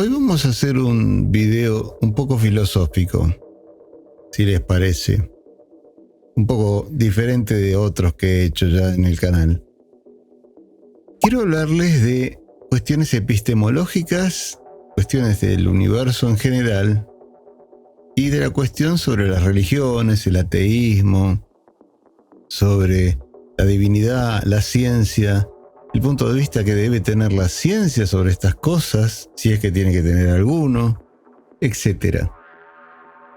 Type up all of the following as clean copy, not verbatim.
Hoy vamos a hacer un video un poco filosófico, si les parece. Un poco diferente de otros que he hecho ya en el canal. Quiero hablarles de cuestiones epistemológicas, cuestiones del universo en general, y de la cuestión sobre las religiones, el ateísmo, sobre la divinidad, la ciencia, el punto de vista que debe tener la ciencia sobre estas cosas, si es que tiene que tener alguno, etc.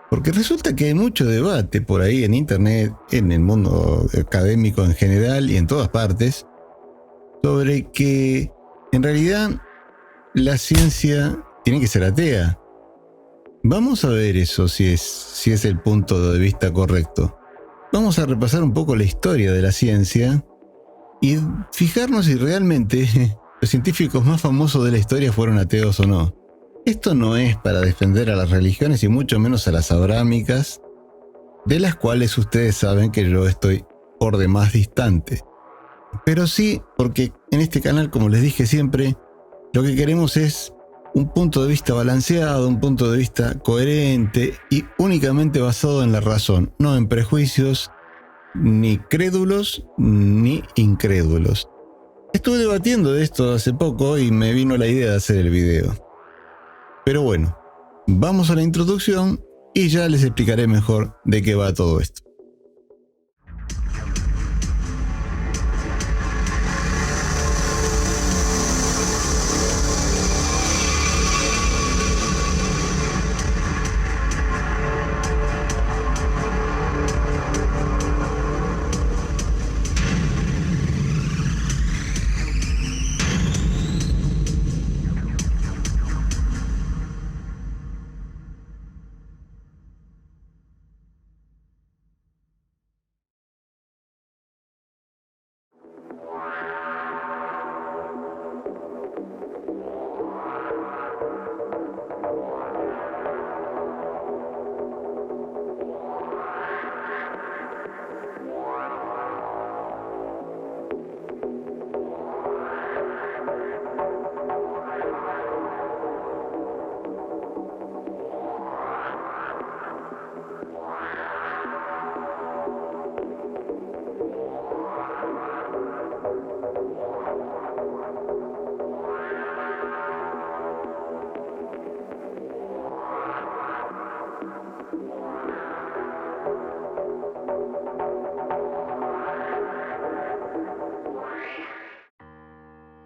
Porque resulta que hay mucho debate por ahí en internet, en el mundo académico en general y en todas partes, sobre que en realidad la ciencia tiene que ser atea. Vamos a ver eso, si es el punto de vista correcto. Vamos a repasar un poco la historia de la ciencia y fijarnos si realmente los científicos más famosos de la historia fueron ateos o no. Esto no es para defender a las religiones y mucho menos a las abrámicas, de las cuales ustedes saben que yo estoy por demás distante. Pero sí, porque en este canal, como les dije siempre, lo que queremos es un punto de vista balanceado, un punto de vista coherente y únicamente basado en la razón, no en prejuicios, ni crédulos ni incrédulos. Estuve debatiendo de esto hace poco y me vino la idea de hacer el video. Pero bueno, vamos a la introducción y ya les explicaré mejor de qué va todo esto.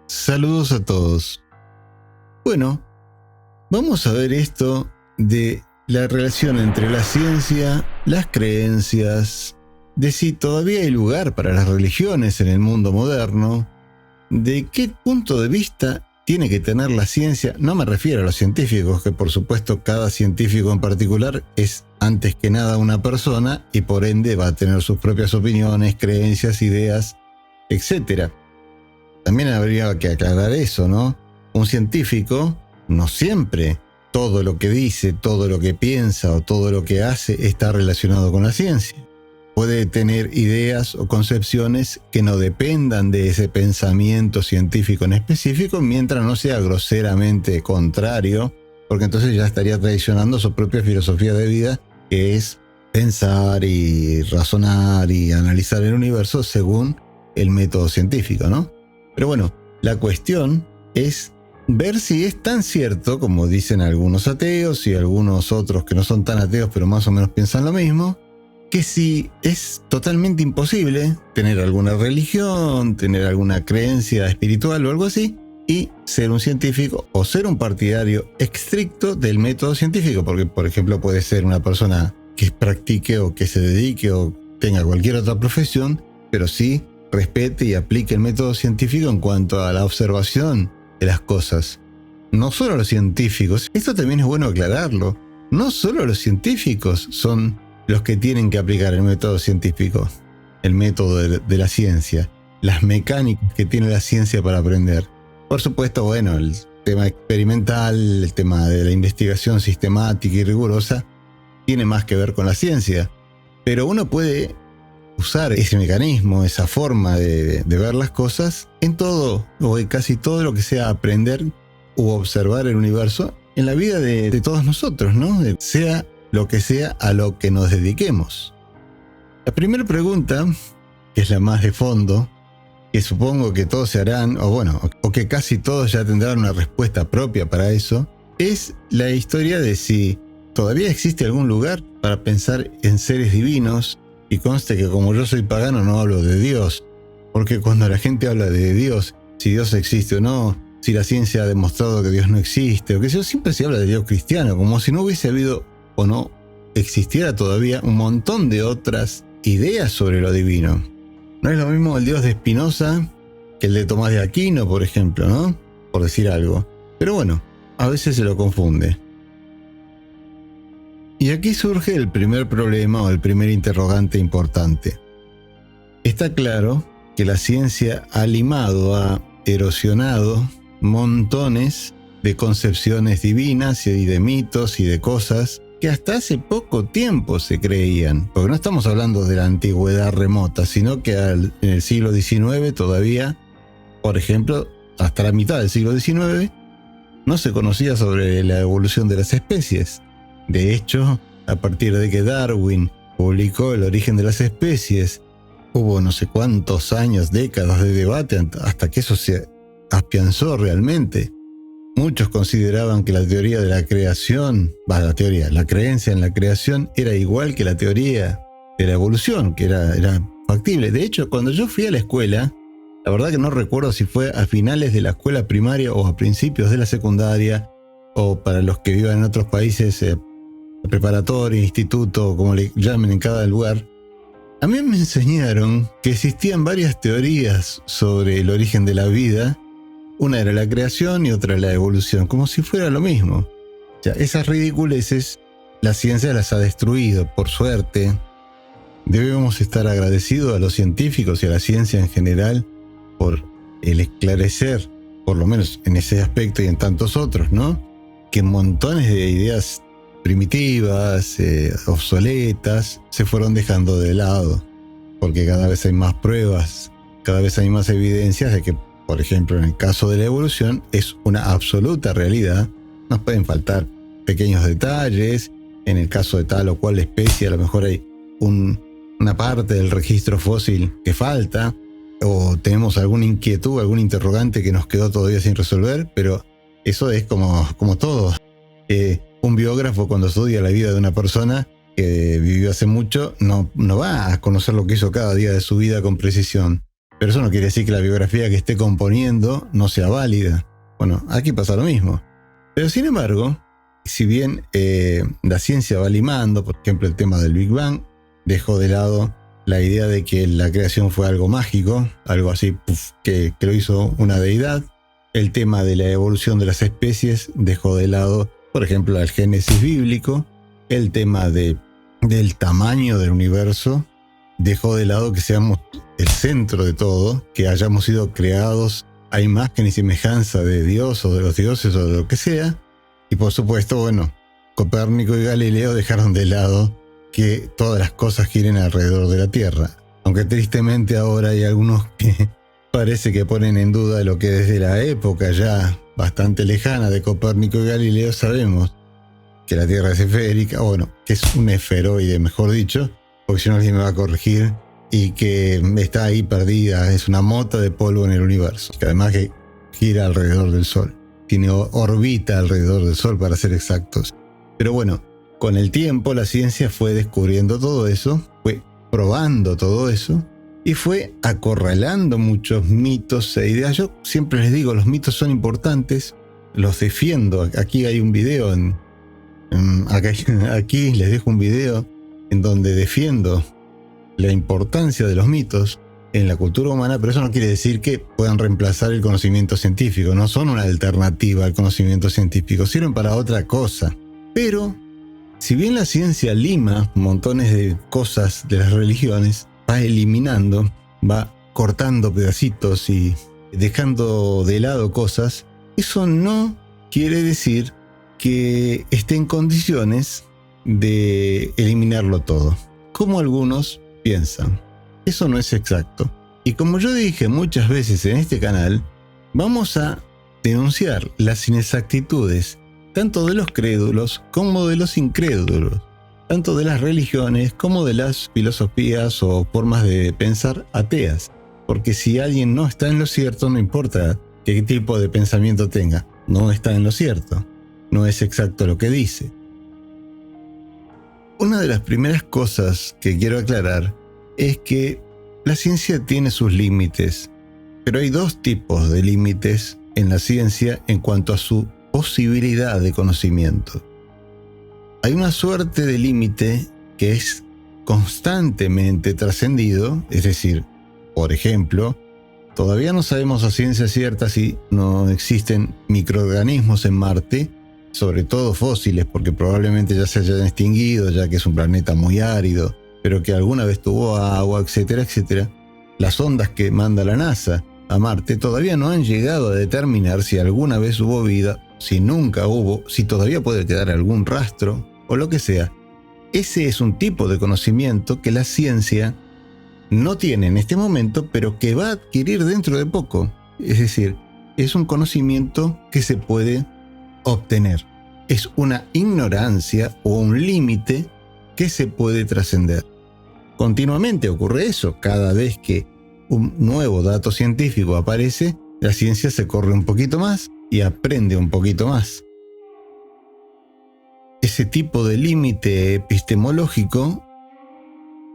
Saludos a todos. Bueno, vamos a ver esto de la relación entre la ciencia, las creencias, de si todavía hay lugar para las religiones en el mundo moderno, de qué punto de vista tiene que tener la ciencia. No me refiero a los científicos, que por supuesto cada científico en particular es antes que nada una persona y por ende va a tener sus propias opiniones, creencias, ideas, etc. También habría que aclarar eso, ¿no? Un científico no siempre todo lo que dice, todo lo que piensa o todo lo que hace está relacionado con la ciencia. Puede tener ideas o concepciones que no dependan de ese pensamiento científico en específico, mientras no sea groseramente contrario, porque entonces ya estaría traicionando su propia filosofía de vida, que es pensar y razonar y analizar el universo según el método científico, ¿no? Pero bueno, la cuestión es ver si es tan cierto, como dicen algunos ateos y algunos otros que no son tan ateos pero más o menos piensan lo mismo, que si es totalmente imposible tener alguna religión, tener alguna creencia espiritual o algo así, y ser un científico o ser un partidario estricto del método científico, porque por ejemplo puede ser una persona que practique o que se dedique o tenga cualquier otra profesión, pero sí respete y aplique el método científico en cuanto a la observación de las cosas. No solo los científicos, esto también es bueno aclararlo, no solo los científicos son los que tienen que aplicar el método científico, el método de la ciencia, las mecánicas que tiene la ciencia para aprender. Por supuesto, bueno, el tema experimental, el tema de la investigación sistemática y rigurosa, tiene más que ver con la ciencia, pero uno puede usar ese mecanismo, esa forma de ver las cosas en todo o en casi todo lo que sea aprender u observar el universo en la vida de todos nosotros, ¿no? Sea lo que sea a lo que nos dediquemos. La primera pregunta, que es la más de fondo, que supongo que todos se harán, o que casi todos ya tendrán una respuesta propia para eso, es la historia de si todavía existe algún lugar para pensar en seres divinos, y conste que como yo soy pagano no hablo de Dios, porque cuando la gente habla de Dios, si Dios existe o no, si la ciencia ha demostrado que Dios no existe, o que siempre se habla de Dios cristiano, como si no hubiese habido o no existiera todavía un montón de otras ideas sobre lo divino. No es lo mismo el Dios de Spinoza que el de Tomás de Aquino, por ejemplo, ¿no? Por decir algo. Pero bueno, a veces se lo confunde. Y aquí surge el primer problema o el primer interrogante importante. Está claro que la ciencia ha limado, ha erosionado montones de concepciones divinas y de mitos y de cosas que hasta hace poco tiempo se creían, porque no estamos hablando de la antigüedad remota, sino que en el siglo XIX todavía, por ejemplo, hasta la mitad del siglo XIX, no se conocía sobre la evolución de las especies. De hecho, a partir de que Darwin publicó El origen de las especies, hubo no sé cuántos años, décadas de debate hasta que eso se afianzó realmente. Muchos consideraban que la teoría de la creación, la creencia en la creación era igual que la teoría de la evolución, que era factible. De hecho, cuando yo fui a la escuela, la verdad que no recuerdo si fue a finales de la escuela primaria o a principios de la secundaria, o para los que vivan en otros países, preparatoria, instituto, como le llamen en cada lugar. A mí me enseñaron que existían varias teorías sobre el origen de la vida. Una era la creación y otra la evolución, como si fuera lo mismo. Ya, esas ridiculeces la ciencia las ha destruido, por suerte. Debemos estar agradecidos a los científicos y a la ciencia en general por el esclarecer, por lo menos en ese aspecto y en tantos otros, ¿no? Que montones de ideas primitivas, obsoletas, se fueron dejando de lado, porque cada vez hay más pruebas, cada vez hay más evidencias de que, por ejemplo, en el caso de la evolución, es una absoluta realidad. Nos pueden faltar pequeños detalles, en el caso de tal o cual especie a lo mejor hay una parte del registro fósil que falta, o tenemos alguna inquietud, algún interrogante que nos quedó todavía sin resolver, pero eso es como todo. Un biógrafo, cuando estudia la vida de una persona que vivió hace mucho, no va a conocer lo que hizo cada día de su vida con precisión. Pero eso no quiere decir que la biografía que esté componiendo no sea válida. Bueno, aquí pasa lo mismo. Pero sin embargo, si bien la ciencia va limando, por ejemplo, el tema del Big Bang, dejó de lado la idea de que la creación fue algo mágico, algo así que lo hizo una deidad. El tema de la evolución de las especies dejó de lado, por ejemplo, el Génesis bíblico. El tema del tamaño del universo dejó de lado que seamos el centro de todo, que hayamos sido creados a imagen y semejanza de Dios o de los dioses o de lo que sea. Y por supuesto, bueno, Copérnico y Galileo dejaron de lado que todas las cosas giren alrededor de la Tierra. Aunque tristemente ahora hay algunos que parece que ponen en duda lo que desde la época ya bastante lejana de Copérnico y Galileo sabemos, que la Tierra es esférica, bueno, que es un esferoide, mejor dicho, porque si no alguien me va a corregir, y que está ahí perdida, es una mota de polvo en el universo, que además que gira alrededor del Sol, tiene órbita alrededor del Sol para ser exactos. Pero bueno, con el tiempo la ciencia fue descubriendo todo eso, fue probando todo eso, y fue acorralando muchos mitos e ideas. Yo siempre les digo, los mitos son importantes, los defiendo. Aquí hay un video, aquí les dejo un video en donde defiendo la importancia de los mitos en la cultura humana, pero eso no quiere decir que puedan reemplazar el conocimiento científico, no son una alternativa al conocimiento científico, sirven para otra cosa. Pero, si bien la ciencia lima montones de cosas de las religiones, va eliminando, va cortando pedacitos y dejando de lado cosas, eso no quiere decir que esté en condiciones de eliminarlo todo, como algunos piensan. Eso no es exacto. Y como yo dije muchas veces en este canal, vamos a denunciar las inexactitudes tanto de los crédulos como de los incrédulos, tanto de las religiones como de las filosofías o formas de pensar ateas. Porque si alguien no está en lo cierto, no importa qué tipo de pensamiento tenga, no está en lo cierto, no es exacto lo que dice. Una de las primeras cosas que quiero aclarar es que la ciencia tiene sus límites, pero hay dos tipos de límites en la ciencia en cuanto a su posibilidad de conocimiento. Hay una suerte de límite que es constantemente trascendido, es decir, por ejemplo, todavía no sabemos a ciencia cierta si no existen microorganismos en Marte, sobre todo fósiles, porque probablemente ya se hayan extinguido, ya que es un planeta muy árido, pero que alguna vez tuvo agua, etcétera, etcétera. Las ondas que manda la NASA a Marte todavía no han llegado a determinar si alguna vez hubo vida, si nunca hubo, si todavía puede quedar algún rastro, o lo que sea. Ese es un tipo de conocimiento que la ciencia no tiene en este momento, pero que va a adquirir dentro de poco. Es decir, es un conocimiento que se puede obtener. Es una ignorancia o un límite que se puede trascender. Continuamente ocurre eso. Cada vez que un nuevo dato científico aparece, la ciencia se corre un poquito más y aprende un poquito más. Ese tipo de límite epistemológico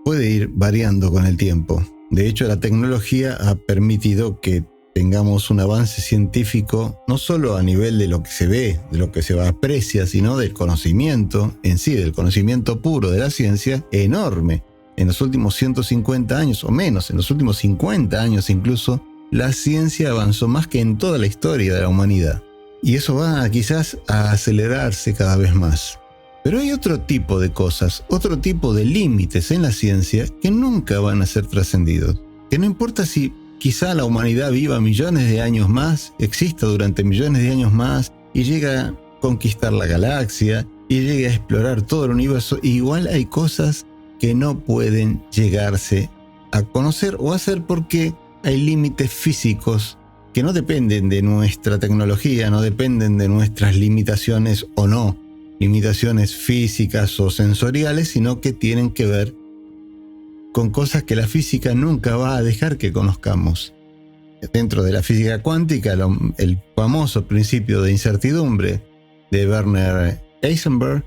puede ir variando con el tiempo. De hecho, la tecnología ha permitido que tengamos un avance científico no solo a nivel de lo que se ve, de lo que se aprecia, sino del conocimiento en sí, del conocimiento puro de la ciencia, enorme. En los últimos 150 años o menos, en los últimos 50 años incluso, la ciencia avanzó más que en toda la historia de la humanidad. Y eso va quizás a acelerarse cada vez más. Pero hay otro tipo de cosas, otro tipo de límites en la ciencia que nunca van a ser trascendidos. Que no importa si quizá la humanidad viva millones de años más, exista durante millones de años más y llega a conquistar la galaxia y llegue a explorar todo el universo, igual hay cosas que no pueden llegarse a conocer o hacer porque hay límites físicos que no dependen de nuestra tecnología, no dependen de nuestras limitaciones o no, limitaciones físicas o sensoriales, sino que tienen que ver con cosas que la física nunca va a dejar que conozcamos. Dentro de la física cuántica, el famoso principio de incertidumbre de Werner Heisenberg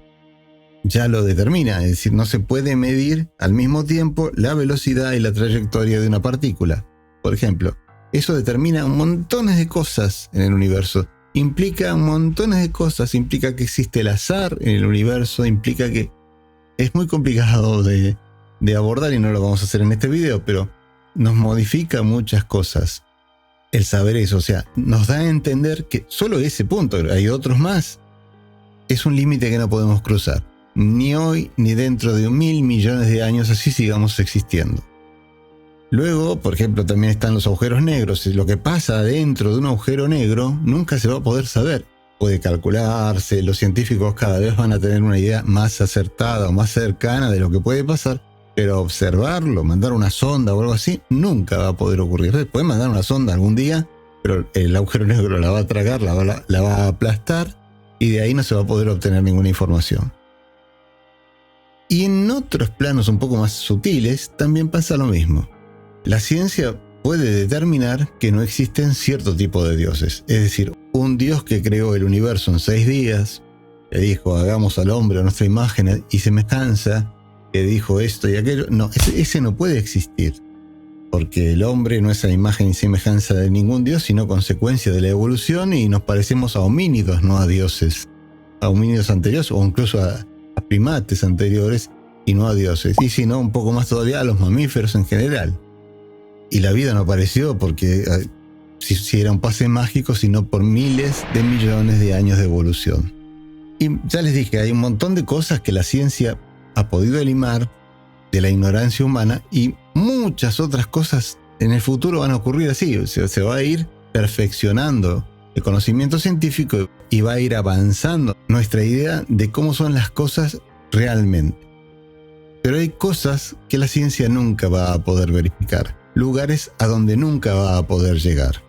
ya lo determina, es decir, no se puede medir al mismo tiempo la velocidad y la trayectoria de una partícula. Por ejemplo, eso determina montones de cosas en el universo. Implica montones de cosas, implica que existe el azar en el universo, implica que es muy complicado de abordar y no lo vamos a hacer en este video, pero nos modifica muchas cosas el saber eso. O sea, nos da a entender que solo ese punto, hay otros más, es un límite que no podemos cruzar. Ni hoy, ni dentro de 1.000 millones de años, así sigamos existiendo. Luego, por ejemplo, también están los agujeros negros. Lo que pasa dentro de un agujero negro nunca se va a poder saber. Puede calcularse, los científicos cada vez van a tener una idea más acertada o más cercana de lo que puede pasar, pero observarlo, mandar una sonda o algo así, nunca va a poder ocurrir. Pueden mandar una sonda algún día, pero el agujero negro la va a tragar, la va a aplastar y de ahí no se va a poder obtener ninguna información. Y en otros planos un poco más sutiles también pasa lo mismo. La ciencia puede determinar que no existen cierto tipo de dioses. Es decir, un dios que creó el universo en 6 días, que dijo hagamos al hombre a nuestra imagen y semejanza, que dijo esto y aquello. No, ese no puede existir. Porque el hombre no es a imagen y semejanza de ningún dios, sino consecuencia de la evolución y nos parecemos a homínidos, no a dioses. A homínidos anteriores o incluso a primates anteriores y no a dioses. Y si no, un poco más todavía a los mamíferos en general. Y la vida no apareció porque si era un pase mágico, sino por miles de millones de años de evolución. Y ya les dije, hay un montón de cosas que la ciencia ha podido limar de la ignorancia humana y muchas otras cosas en el futuro van a ocurrir así. Se va a ir perfeccionando el conocimiento científico y va a ir avanzando nuestra idea de cómo son las cosas realmente. Pero hay cosas que la ciencia nunca va a poder verificar. Lugares a donde nunca va a poder llegar.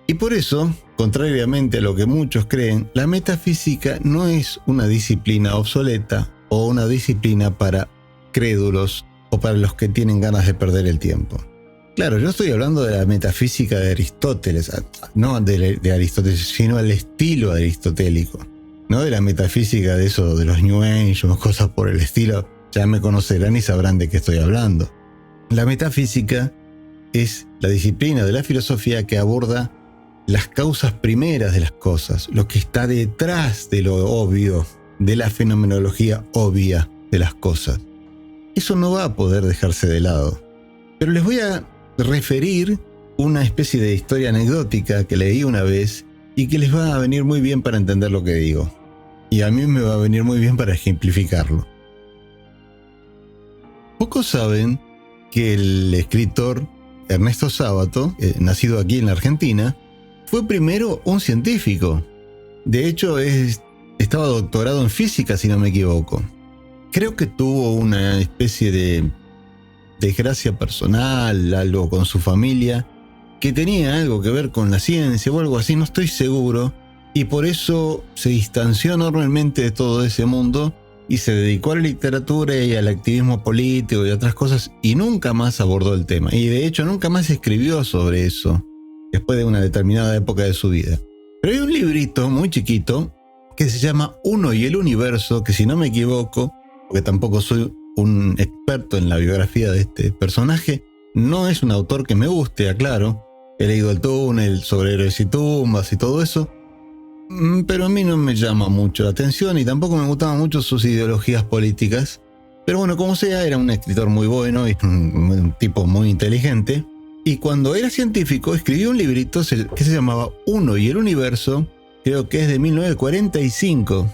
Y por eso, contrariamente a lo que muchos creen, la metafísica no es una disciplina obsoleta o una disciplina para crédulos o para los que tienen ganas de perder el tiempo. Claro, yo estoy hablando de la metafísica de Aristóteles, no de Aristóteles, sino al estilo aristotélico. No de la metafísica de eso, de los New Age o cosas por el estilo. Ya me conocerán y sabrán de qué estoy hablando. La metafísica es la disciplina de la filosofía que aborda las causas primeras de las cosas, lo que está detrás de lo obvio, de la fenomenología obvia de las cosas. Eso no va a poder dejarse de lado. Pero les voy a referir una especie de historia anecdótica que leí una vez y que les va a venir muy bien para entender lo que digo. Y a mí me va a venir muy bien para ejemplificarlo. Pocos saben que el escritor Ernesto Sábato, nacido aquí en la Argentina, fue primero un científico. De hecho, estaba doctorado en física, si no me equivoco. Creo que tuvo una especie de desgracia personal, algo con su familia, que tenía algo que ver con la ciencia o algo así, no estoy seguro, y por eso se distanció enormemente de todo ese mundo y se dedicó a la literatura y al activismo político y otras cosas, y nunca más abordó el tema. Y de hecho nunca más escribió sobre eso, después de una determinada época de su vida. Pero hay un librito muy chiquito que se llama Uno y el Universo, que si no me equivoco, porque tampoco soy un experto en la biografía de este personaje, no es un autor que me guste, aclaro. He leído El Túnel, sobre héroes y tumbas y todo eso, pero a mí no me llama mucho la atención y tampoco me gustaban mucho sus ideologías políticas. Pero bueno, como sea, era un escritor muy bueno y un tipo muy inteligente. Y cuando era científico escribió un librito que se llamaba Uno y el Universo, creo que es de 1945.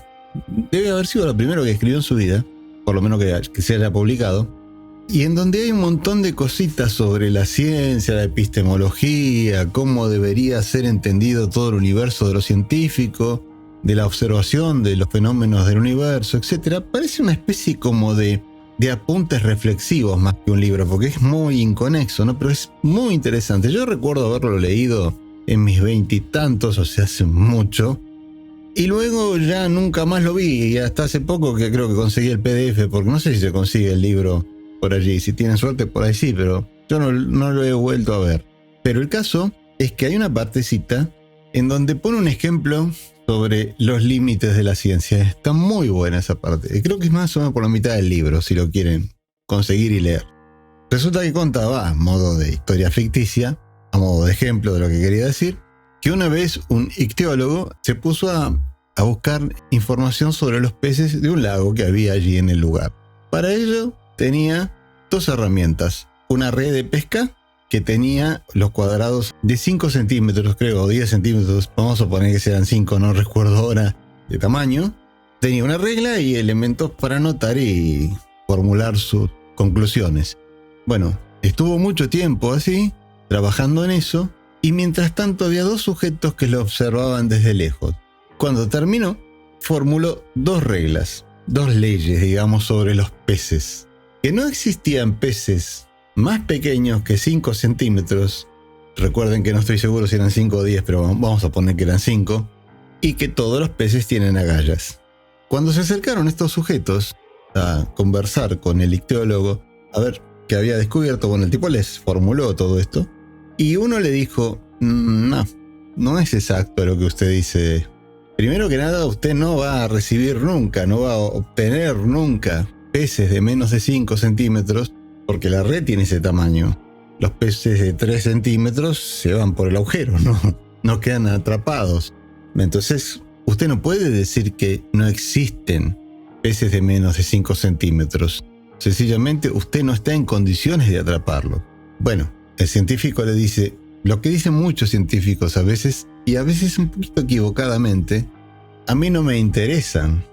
Debe haber sido lo primero que escribió en su vida, por lo menos que se haya publicado. Y en donde hay un montón de cositas sobre la ciencia, la epistemología, cómo debería ser entendido todo el universo de lo científico, de la observación de los fenómenos del universo, etc. Parece una especie como de apuntes reflexivos más que un libro, porque es muy inconexo, ¿no? Pero es muy interesante. Yo recuerdo haberlo leído en mis 20 y tantos, o sea, hace mucho. Y luego ya nunca más lo vi, y hasta hace poco que creo que conseguí el PDF, porque no sé si se consigue el libro por allí. Si tienen suerte, por ahí sí, pero yo no lo he vuelto a ver. Pero el caso es que hay una partecita en donde pone un ejemplo sobre los límites de la ciencia. Está muy buena esa parte. Creo que es más o menos por la mitad del libro, si lo quieren conseguir y leer. Resulta que contaba, a modo de historia ficticia, a modo de ejemplo de lo que quería decir, que una vez un ictiólogo se puso a buscar información sobre los peces de un lago que había allí en el lugar. Para ello tenía dos herramientas. Una red de pesca que tenía los cuadrados de 5 centímetros, creo, o 10 centímetros, vamos a poner que sean 5, no recuerdo ahora de tamaño. Tenía una regla y elementos para anotar y formular sus conclusiones. Bueno, estuvo mucho tiempo así, trabajando en eso, y mientras tanto había dos sujetos que lo observaban desde lejos. Cuando terminó, formuló dos reglas, dos leyes, digamos, sobre los peces. Que no existían peces más pequeños que 5 centímetros, recuerden que no estoy seguro si eran 5 o 10, pero vamos a poner que eran 5, y que todos los peces tienen agallas. Cuando se acercaron estos sujetos a conversar con el ictiólogo, a ver qué había descubierto, bueno, el tipo les formuló todo esto, y uno le dijo, no es exacto lo que usted dice. Primero que nada, usted no va a recibir nunca, no va a obtener nunca peces de menos de 5 centímetros, porque la red tiene ese tamaño. Los peces de 3 centímetros se van por el agujero, no quedan atrapados. Entonces, usted no puede decir que no existen peces de menos de 5 centímetros. Sencillamente, usted no está en condiciones de atraparlo. Bueno, el científico le dice, lo que dicen muchos científicos a veces, y a veces un poquito equivocadamente, a mí no me interesan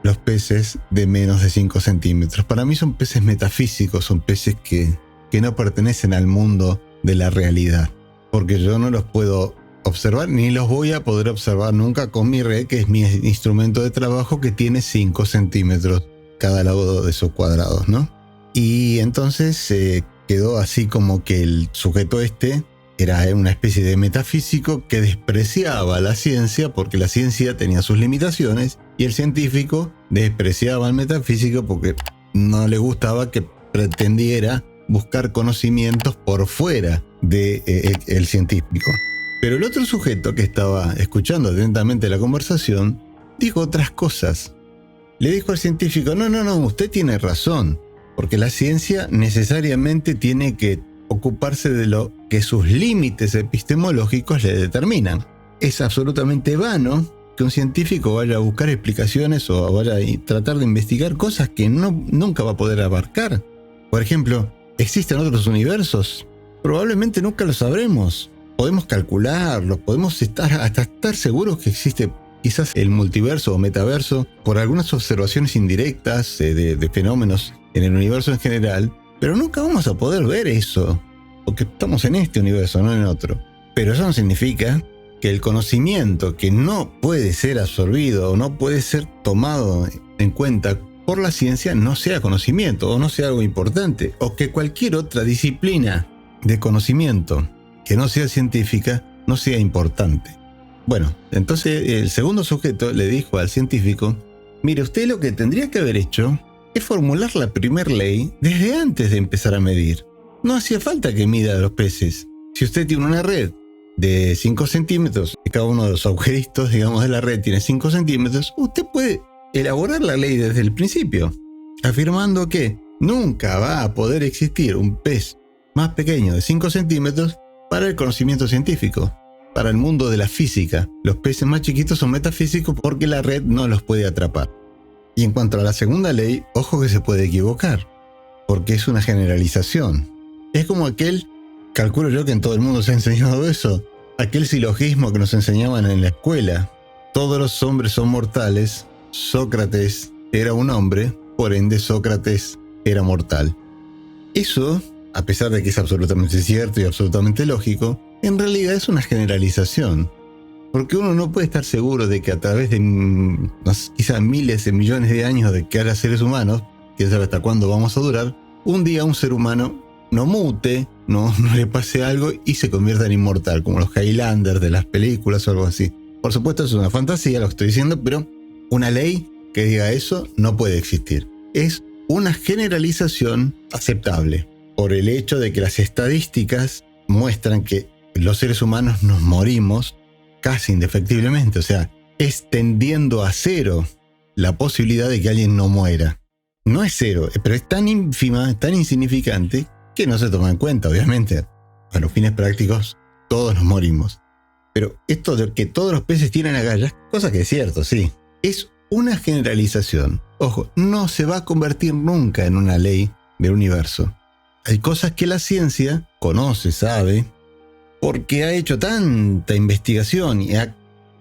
los peces de menos de 5 centímetros. Para mí son peces metafísicos, son peces que no pertenecen al mundo de la realidad, porque yo no los puedo observar, ni los voy a poder observar nunca con mi red, que es mi instrumento de trabajo, que tiene 5 centímetros cada lado de esos cuadrados, ¿no? Y entonces quedó así como que el sujeto Era una especie de metafísico que despreciaba la ciencia porque la ciencia tenía sus limitaciones y el científico despreciaba al metafísico porque no le gustaba que pretendiera buscar conocimientos por fuera del científico. Pero el otro sujeto que estaba escuchando atentamente la conversación dijo otras cosas. Le dijo al científico, no, usted tiene razón, porque la ciencia necesariamente tiene que ocuparse de lo que sus límites epistemológicos le determinan. Es absolutamente vano que un científico vaya a buscar explicaciones o vaya a tratar de investigar cosas que nunca va a poder abarcar. Por ejemplo, ¿existen otros universos? Probablemente nunca lo sabremos. Podemos calcularlos, podemos hasta estar seguros que existe quizás el multiverso o metaverso por algunas observaciones indirectas de fenómenos en el universo en general, pero nunca vamos a poder ver eso, porque estamos en este universo, no en otro. Pero eso no significa que el conocimiento que no puede ser absorbido o no puede ser tomado en cuenta por la ciencia no sea conocimiento o no sea algo importante, o que cualquier otra disciplina de conocimiento que no sea científica no sea importante. Bueno, entonces el segundo sujeto le dijo al científico, mire, usted lo que tendría que haber hecho es formular la primera ley desde antes de empezar a medir. No hacía falta que mida a los peces. Si usted tiene una red de 5 centímetros, y cada uno de los agujeritos, digamos, de la red tiene 5 centímetros, usted puede elaborar la ley desde el principio, afirmando que nunca va a poder existir un pez más pequeño de 5 centímetros para el conocimiento científico. Para el mundo de la física, los peces más chiquitos son metafísicos porque la red no los puede atrapar. Y en cuanto a la segunda ley, ojo que se puede equivocar, porque es una generalización. Es como calculo yo que en todo el mundo se ha enseñado eso, aquel silogismo que nos enseñaban en la escuela. Todos los hombres son mortales, Sócrates era un hombre, por ende Sócrates era mortal. Eso, a pesar de que es absolutamente cierto y absolutamente lógico, en realidad es una generalización. Porque uno no puede estar seguro de que a través de quizás miles de millones de años de que haya seres humanos, quién sabe hasta cuándo vamos a durar, un día un ser humano no mute, no le pase algo y se convierta en inmortal, como los Highlanders de las películas o algo así. Por supuesto es una fantasía lo que estoy diciendo, pero una ley que diga eso no puede existir. Es una generalización aceptable por el hecho de que las estadísticas muestran que los seres humanos nos morimos casi indefectiblemente, o sea, es tendiendo a cero la posibilidad de que alguien no muera. No es cero, pero es tan ínfima, tan insignificante, que no se toma en cuenta, obviamente. A los fines prácticos, todos nos morimos. Pero esto de que todos los peces tienen agallas, cosa que es cierto, sí, es una generalización. Ojo, no se va a convertir nunca en una ley del universo. Hay cosas que la ciencia conoce, sabe, porque ha hecho tanta investigación y ha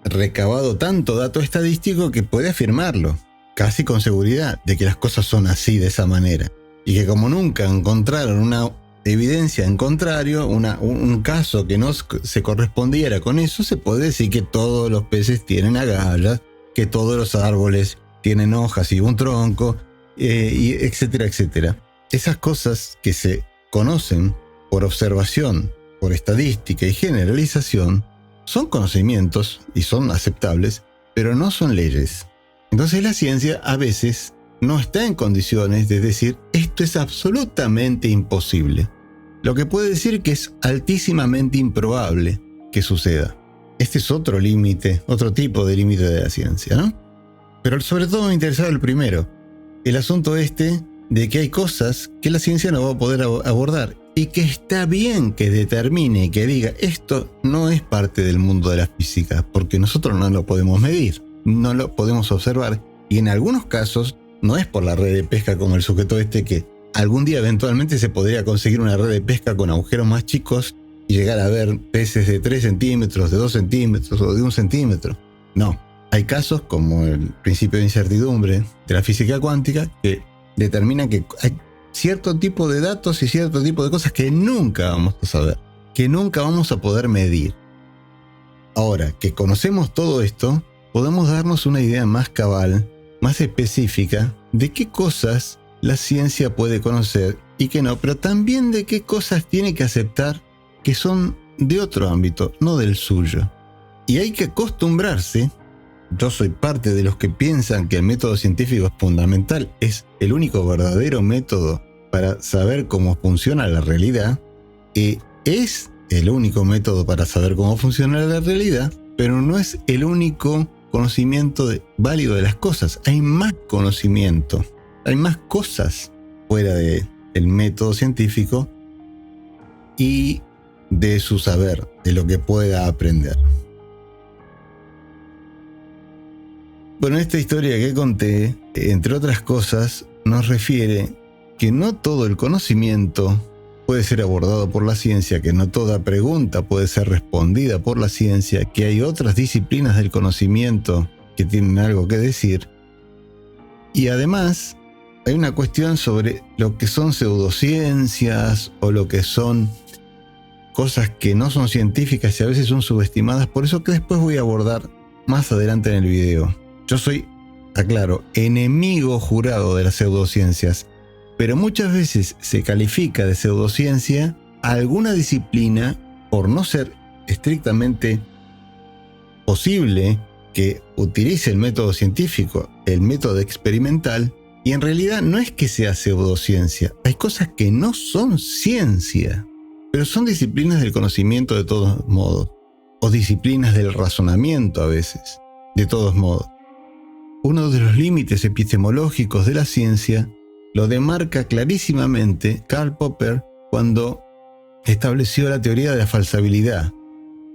recabado tanto dato estadístico que puede afirmarlo, casi con seguridad, de que las cosas son así, de esa manera. Y que como nunca encontraron una evidencia en contrario, un caso que no se correspondiera con eso, se puede decir que todos los peces tienen agallas, que todos los árboles tienen hojas y un tronco, y etcétera, etcétera. Esas cosas que se conocen por observación, por estadística y generalización, son conocimientos y son aceptables, pero no son leyes. Entonces la ciencia a veces no está en condiciones de decir esto es absolutamente imposible. Lo que puede decir que es altísimamente improbable que suceda. Este es otro límite, otro tipo de límite de la ciencia, ¿no? Pero sobre todo me interesaba el primero, el asunto de que hay cosas que la ciencia no va a poder abordar y que está bien que determine y que diga esto no es parte del mundo de la física porque nosotros no lo podemos medir, no lo podemos observar y en algunos casos no es por la red de pesca como el sujeto que algún día eventualmente se podría conseguir una red de pesca con agujeros más chicos y llegar a ver peces de 3 centímetros, de 2 centímetros o de 1 centímetro. No, hay casos como el principio de incertidumbre de la física cuántica que determinan que hay cierto tipo de datos y cierto tipo de cosas que nunca vamos a saber, que nunca vamos a poder medir. Ahora que conocemos todo esto, podemos darnos una idea más cabal, más específica de qué cosas la ciencia puede conocer y qué no, pero también de qué cosas tiene que aceptar que son de otro ámbito, no del suyo. Y hay que acostumbrarse. Yo soy parte de los que piensan que el método científico es fundamental, es el único verdadero método para saber cómo funciona la realidad, y es el único método para saber cómo funciona la realidad, pero no es el único conocimiento válido de las cosas. Hay más conocimiento, hay más cosas fuera del método científico y de su saber, de lo que pueda aprender. Bueno, esta historia que conté, entre otras cosas, nos refiere que no todo el conocimiento puede ser abordado por la ciencia, que no toda pregunta puede ser respondida por la ciencia, que hay otras disciplinas del conocimiento que tienen algo que decir. Y además, hay una cuestión sobre lo que son pseudociencias o lo que son cosas que no son científicas y a veces son subestimadas, por eso que después voy a abordar más adelante en el video. Yo soy, aclaro, enemigo jurado de las pseudociencias, pero muchas veces se califica de pseudociencia a alguna disciplina por no ser estrictamente posible que utilice el método científico, el método experimental, y en realidad no es que sea pseudociencia, hay cosas que no son ciencia, pero son disciplinas del conocimiento de todos modos, o disciplinas del razonamiento a veces, de todos modos. Uno de los límites epistemológicos de la ciencia lo demarca clarísimamente Karl Popper cuando estableció la teoría de la falsabilidad,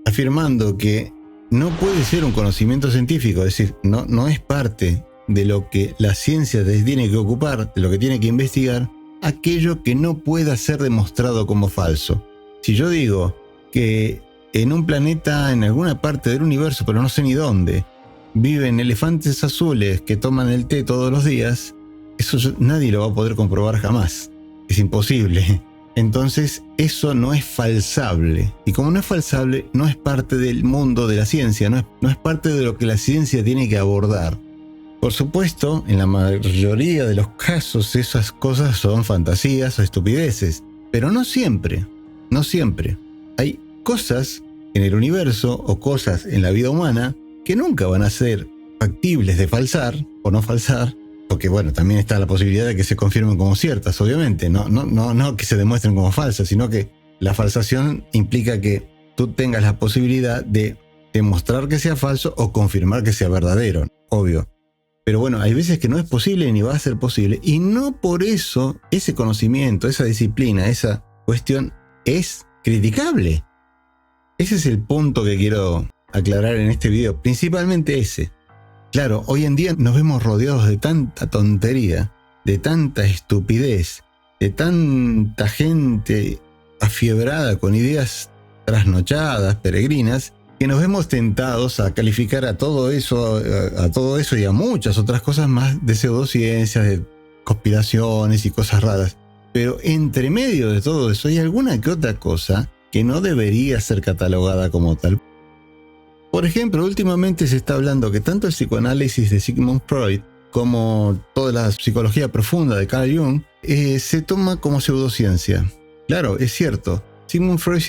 afirmando que no puede ser un conocimiento científico, es decir, no es parte de lo que la ciencia tiene que ocupar, de lo que tiene que investigar, aquello que no pueda ser demostrado como falso. Si yo digo que en un planeta, en alguna parte del universo, pero no sé ni dónde, viven elefantes azules que toman el té todos los días, eso nadie lo va a poder comprobar jamás. Es imposible. Entonces, eso no es falsable. Y como no es falsable, no es parte del mundo de la ciencia, no es parte de lo que la ciencia tiene que abordar. Por supuesto, en la mayoría de los casos, esas cosas son fantasías o estupideces. Pero no siempre. No siempre. Hay cosas en el universo o cosas en la vida humana que nunca van a ser factibles de falsar o no falsar, porque bueno, también está la posibilidad de que se confirmen como ciertas, obviamente, no que se demuestren como falsas, sino que la falsación implica que tú tengas la posibilidad de demostrar que sea falso o confirmar que sea verdadero, obvio. Pero bueno, hay veces que no es posible ni va a ser posible, y no por eso ese conocimiento, esa disciplina, esa cuestión es criticable. Ese es el punto que quiero aclarar en este video, principalmente ese. Claro, hoy en día nos vemos rodeados de tanta tontería, de tanta estupidez, de tanta gente afiebrada con ideas trasnochadas, peregrinas, que nos vemos tentados a calificar a todo eso y a muchas otras cosas más de pseudociencias, de conspiraciones y cosas raras. Pero entre medio de todo eso hay alguna que otra cosa que no debería ser catalogada como tal. Por ejemplo, últimamente se está hablando que tanto el psicoanálisis de Sigmund Freud como toda la psicología profunda de Carl Jung se toma como pseudociencia. Claro, es cierto. Sigmund Freud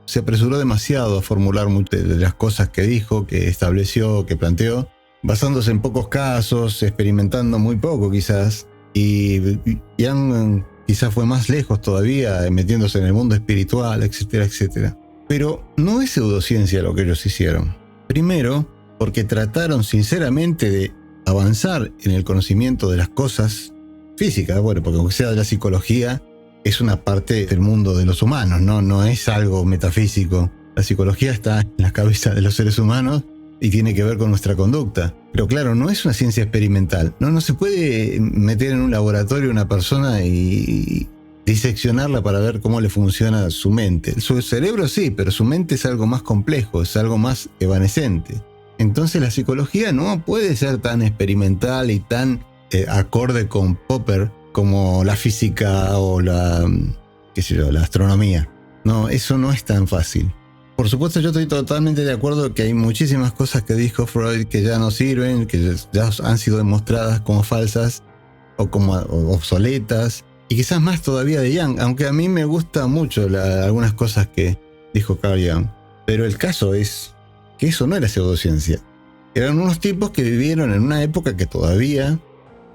se apresuró demasiado a formular muchas de las cosas que dijo, que estableció, que planteó, basándose en pocos casos, experimentando muy poco quizás, y Jung quizás fue más lejos todavía, metiéndose en el mundo espiritual, etcétera, etcétera. Pero no es pseudociencia lo que ellos hicieron. Primero, porque trataron sinceramente de avanzar en el conocimiento de las cosas físicas, bueno, porque aunque sea de la psicología, es una parte del mundo de los humanos, no es algo metafísico. La psicología está en la cabeza de los seres humanos y tiene que ver con nuestra conducta. Pero claro, no es una ciencia experimental. No se puede meter en un laboratorio a una persona y diseccionarla para ver cómo le funciona su mente. Su cerebro sí, pero su mente es algo más complejo, es algo más evanescente. Entonces la psicología no puede ser tan experimental y tan acorde con Popper como la física o la astronomía. No, eso no es tan fácil. Por supuesto, yo estoy totalmente de acuerdo que hay muchísimas cosas que dijo Freud que ya no sirven, que ya han sido demostradas como falsas o como obsoletas, y quizás más todavía de Jung, aunque a mí me gusta mucho algunas cosas que dijo Carl Jung. Pero el caso es que eso no era pseudociencia. Eran unos tipos que vivieron en una época que todavía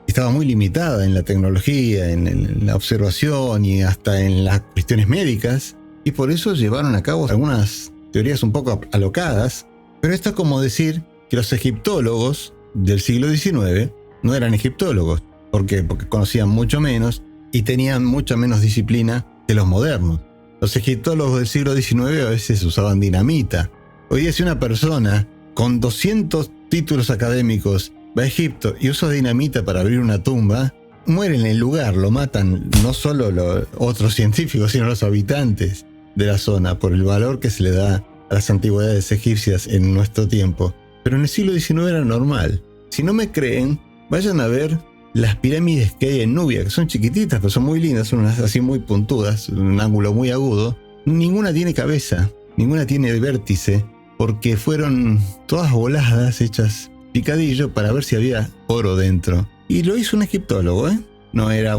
estaba muy limitada en la tecnología, en la observación y hasta en las cuestiones médicas, y por eso llevaron a cabo algunas teorías un poco alocadas. Pero esto es como decir que los egiptólogos del siglo XIX no eran egiptólogos. ¿Por qué? Porque conocían mucho menos y tenían mucha menos disciplina que los modernos. Los egiptólogos del siglo XIX a veces usaban dinamita. Hoy día si una persona con 200 títulos académicos va a Egipto y usa dinamita para abrir una tumba, muere en el lugar, lo matan no solo los otros científicos, sino los habitantes de la zona por el valor que se le da a las antigüedades egipcias en nuestro tiempo. Pero en el siglo XIX era normal. Si no me creen, vayan a ver las pirámides que hay en Nubia, que son chiquititas, pero son muy lindas, son unas así muy puntudas, un ángulo muy agudo. Ninguna tiene cabeza, ninguna tiene vértice, porque fueron todas voladas, hechas picadillo para ver si había oro dentro. Y lo hizo un egiptólogo, ¿eh? No era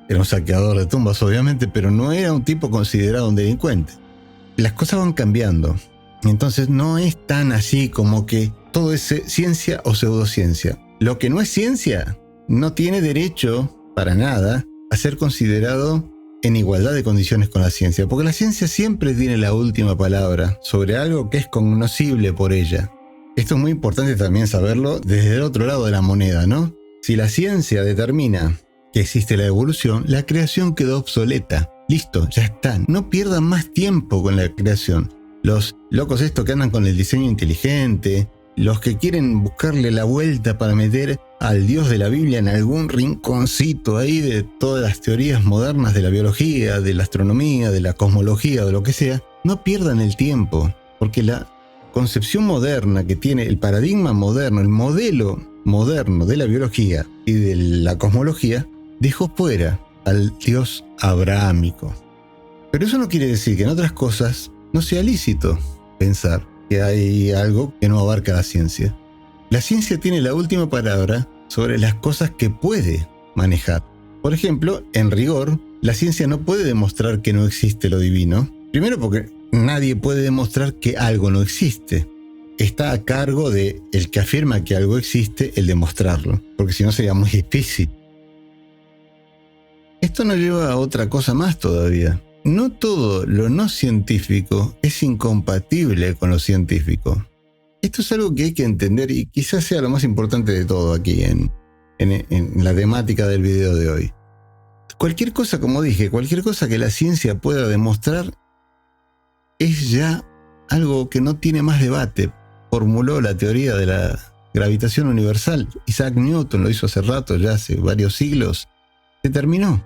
era un saqueador de tumbas, obviamente, pero no era un tipo considerado un delincuente. Las cosas van cambiando. Entonces no es tan así como que todo es ciencia o pseudociencia. Lo que no es ciencia no tiene derecho, para nada, a ser considerado en igualdad de condiciones con la ciencia, porque la ciencia siempre tiene la última palabra sobre algo que es cognoscible por ella. Esto es muy importante también saberlo desde el otro lado de la moneda, ¿no? Si la ciencia determina que existe la evolución, la creación quedó obsoleta. Listo, ya está. No pierdan más tiempo con la creación. Los locos estos que andan con el diseño inteligente, los que quieren buscarle la vuelta para meter al Dios de la Biblia en algún rinconcito ahí de todas las teorías modernas de la biología, de la astronomía, de la cosmología, de lo que sea, no pierdan el tiempo, porque la concepción moderna que tiene, el paradigma moderno, el modelo moderno de la biología y de la cosmología, dejó fuera al Dios abrahámico. Pero eso no quiere decir que en otras cosas no sea lícito pensar que hay algo que no abarca la ciencia. La ciencia tiene la última palabra sobre las cosas que puede manejar. Por ejemplo, en rigor, la ciencia no puede demostrar que no existe lo divino. Primero porque nadie puede demostrar que algo no existe. Está a cargo de el que afirma que algo existe el demostrarlo, porque si no sería muy difícil. Esto nos lleva a otra cosa más todavía. No todo lo no científico es incompatible con lo científico. Esto es algo que hay que entender y quizás sea lo más importante de todo aquí en la temática del video de hoy. Cualquier cosa, como dije, cualquier cosa que la ciencia pueda demostrar es ya algo que no tiene más debate. Formuló la teoría de la gravitación universal. Isaac Newton lo hizo hace rato, ya hace varios siglos. Se terminó.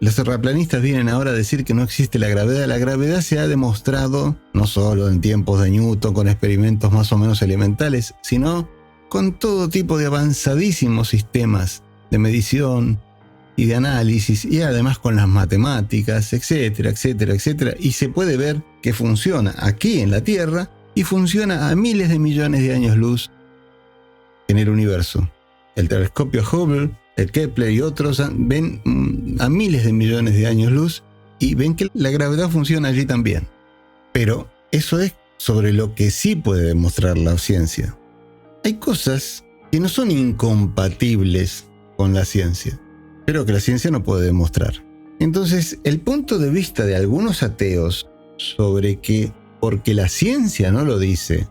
Los terraplanistas vienen ahora a decir que no existe la gravedad. La gravedad se ha demostrado no solo en tiempos de Newton con experimentos más o menos elementales, sino con todo tipo de avanzadísimos sistemas de medición y de análisis, y además con las matemáticas, etcétera, etcétera, etcétera. Y se puede ver que funciona aquí en la Tierra y funciona a miles de millones de años luz en el universo. El telescopio Hubble, el Kepler y otros ven a miles de millones de años luz y ven que la gravedad funciona allí también. Pero eso es sobre lo que sí puede demostrar la ciencia. Hay cosas que no son incompatibles con la ciencia, pero que la ciencia no puede demostrar. Entonces, el punto de vista de algunos ateos sobre que porque la ciencia no lo dice,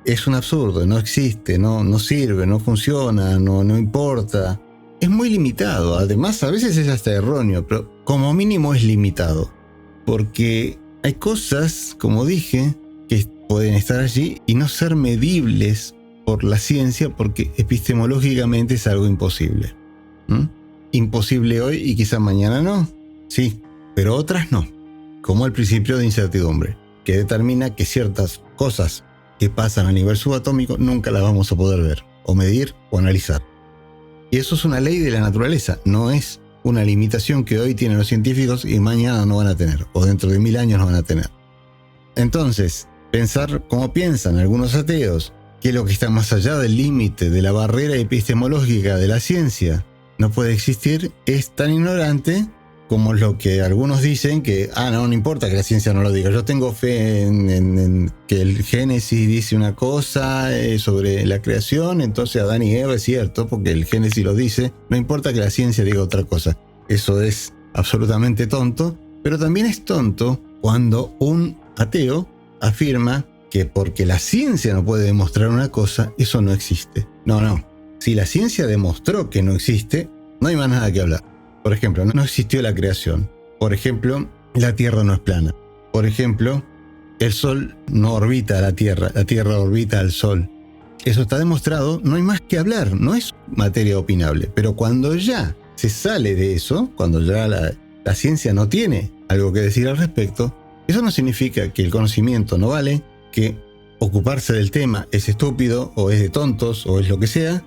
es un absurdo, no existe, no sirve, no funciona, no importa, es muy limitado. Además, a veces es hasta erróneo, pero como mínimo es limitado. Porque hay cosas, como dije, que pueden estar allí y no ser medibles por la ciencia porque epistemológicamente es algo imposible. Imposible hoy y quizá mañana no. Sí, pero otras no. Como el principio de incertidumbre, que determina que ciertas cosas que pasan a nivel subatómico nunca las vamos a poder ver, o medir, o analizar. Y eso es una ley de la naturaleza, no es una limitación que hoy tienen los científicos y mañana no van a tener, o dentro de 1000 años no van a tener. Entonces, pensar como piensan algunos ateos, que lo que está más allá del límite de la barrera epistemológica de la ciencia no puede existir, es tan ignorante como lo que algunos dicen que, no importa que la ciencia no lo diga. Yo tengo fe en que el Génesis dice una cosa sobre la creación, entonces Adán y Eva es cierto, porque el Génesis lo dice. No importa que la ciencia diga otra cosa. Eso es absolutamente tonto, pero también es tonto cuando un ateo afirma que porque la ciencia no puede demostrar una cosa, eso no existe. No. Si la ciencia demostró que no existe, no hay más nada que hablar. Por ejemplo, no existió la creación. Por ejemplo, la Tierra no es plana. Por ejemplo, el Sol no orbita a la Tierra orbita al Sol. Eso está demostrado, no hay más que hablar, no es materia opinable. Pero cuando ya se sale de eso, cuando ya la ciencia no tiene algo que decir al respecto, eso no significa que el conocimiento no vale, que ocuparse del tema es estúpido, o es de tontos, o es lo que sea,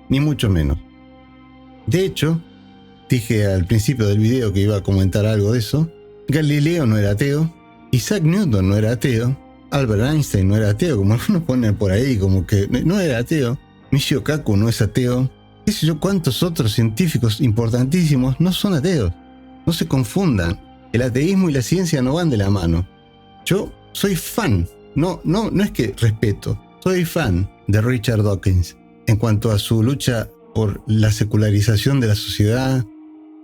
ni mucho menos. De hecho, dije al principio del video que iba a comentar algo de eso. Galileo no era ateo, Isaac Newton no era ateo, Albert Einstein no era ateo, como algunos ponen por ahí, como que no era ateo, Michio Kaku no es ateo, qué sé yo cuántos otros científicos importantísimos no son ateos. No se confundan, el ateísmo y la ciencia no van de la mano. Yo soy fan, no es que respeto, soy fan de Richard Dawkins en cuanto a su lucha por la secularización de la sociedad,